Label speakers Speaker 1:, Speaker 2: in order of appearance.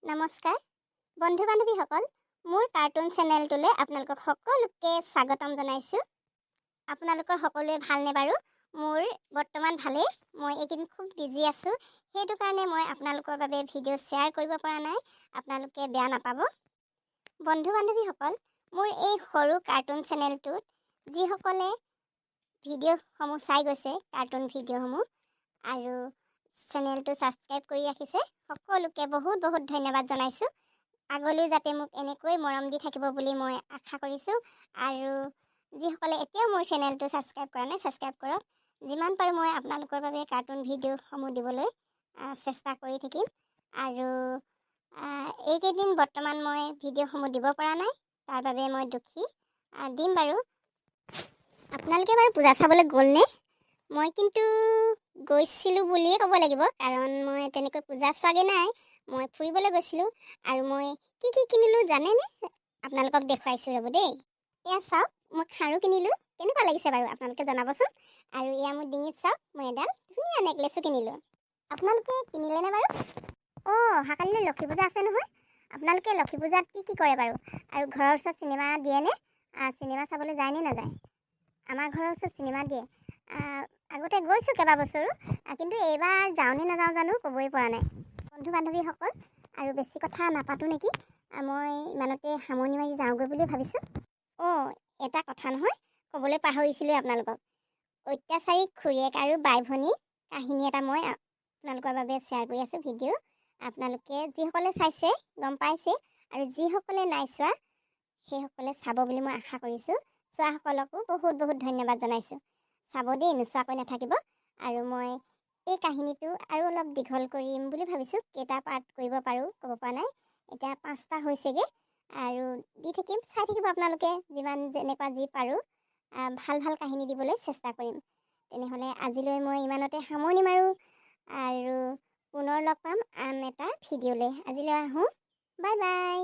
Speaker 1: নমস্কাৰ বন্ধু বান্ধৱীসকল, মোৰ কাৰ্টুন চেনেলটোলৈ আপোনালোকক সকলোকে স্বাগতম জনাইছোঁ। আপোনালোকৰ সকলোৱে ভালনে বাৰু? মোৰ বৰ্তমান ভালেই। মই এইকেইদিন খুব বিজি আছোঁ, সেইটো কাৰণে মই আপোনালোকৰ বাবে ভিডিঅ' শ্বেয়াৰ কৰিব পৰা নাই। আপোনালোকে বেয়া নাপাব। বন্ধু বান্ধৱীসকল, মোৰ এই সৰু কাৰ্টুন চেনেলটোত যিসকলে ভিডিঅ'সমূহ চাই গৈছে, কাৰ্টুন ভিডিঅ'সমূহ আৰু চেনেলটো ছাবস্ক্ৰাইব কৰি ৰাখিছে, সকলোকে বহুত বহুত ধন্যবাদ জনাইছোঁ। আগলৈ যাতে মোক এনেকৈ মৰম দি থাকিব বুলি মই আশা কৰিছোঁ। আৰু যিসকলে এতিয়াও মোৰ চেনেলটো ছাবস্ক্ৰাইব কৰা নাই, ছাবস্ক্ৰাইব কৰক। যিমান পাৰোঁ মই আপোনালোকৰ বাবে কাৰ্টুন ভিডিঅ'সমূহ দিবলৈ চেষ্টা কৰি থাকিম। আৰু এইকেইদিন বৰ্তমান মই ভিডিঅ'সমূহ দিব পৰা নাই, তাৰ বাবে মই দুখী। দিম বাৰু। আপোনালোকে বাৰু পূজা চাবলৈ গ'লনে? মই কিন্তু গৈছিলোঁ বুলিয়ে ক'ব লাগিব, কাৰণ মই তেনেকৈ পূজা চোৱাগৈ নাই। মই ফুৰিবলৈ গৈছিলোঁ। আৰু মই কি কিনিলোঁ জানেনে? আপোনালোকক দেখুৱাইছোঁ ৰ'ব দেই। এয়া চাওক, মই খাৰু কিনিলোঁ। কেনেকুৱা লাগিছে বাৰু আপোনালোকে জনাবচোন। আৰু এয়া মোৰ ডিঙিত চাওক, মই এডাল ধুনীয়া নেকলেছো কিনিলোঁ। আপোনালোকে কিনিলেনে বাৰু? অহাকালিলৈ লক্ষী পূজা আছে নহয়। আপোনালোকে লক্ষী পূজাত কি কৰে বাৰু? আৰু ঘৰৰ ওচৰত চিনেমা দিয়েনে? চিনেমা চাবলৈ যায়নে নাযায়? আমাৰ ঘৰৰ ওচৰত চিনেমা দিয়ে। আগতে গৈছোঁ কেইবা বছৰো, কিন্তু এইবাৰ যাওঁনে নাযাওঁ জানো ক'বই পৰা নাই। বন্ধু বান্ধৱীসকল, আৰু বেছি কথা নাপাতোঁ নেকি? মই ইমানতে সামৰণি মাৰি যাওঁগৈ বুলি ভাবিছোঁ। এটা কথা নহয়, ক'বলৈ পাহৰিছিলোঁৱে আপোনালোকক। অত্যাচাৰী খুৰীয়েক আৰু বাই ভনী কাহিনী এটা মই আপোনালোকৰ বাবে শ্বেয়াৰ কৰি আছোঁ ভিডিঅ'। আপোনালোকে যিসকলে চাইছে গম পাইছে, আৰু যিসকলে নাই চোৱা সেইসকলে চাব বুলি মই আশা কৰিছোঁ। চোৱাসকলকো বহুত বহুত ধন্যবাদ জনাইছোঁ। চাব দেই, নোচোৱাকৈ নাথাকিব। আৰু মই এই কাহিনীটো আৰু অলপ দীঘল কৰিম বুলি ভাবিছোঁ। কেইটা পাৰ্ট কৰিব পাৰোঁ ক'ব পৰা নাই। এতিয়া 5টা হৈছেগৈ, আৰু দি থাকিম, চাই থাকিব আপোনালোকে। যিমান যেনেকুৱা যি পাৰোঁ ভাল ভাল কাহিনী দিবলৈ চেষ্টা কৰিম। তেনেহ'লে আজিলৈ মই ইমানতে সামৰণি মাৰোঁ, আৰু পুনৰ লগ পাম আন এটা ভিডিঅ'লৈ। আজিলৈ আহোঁ, বাই বাই।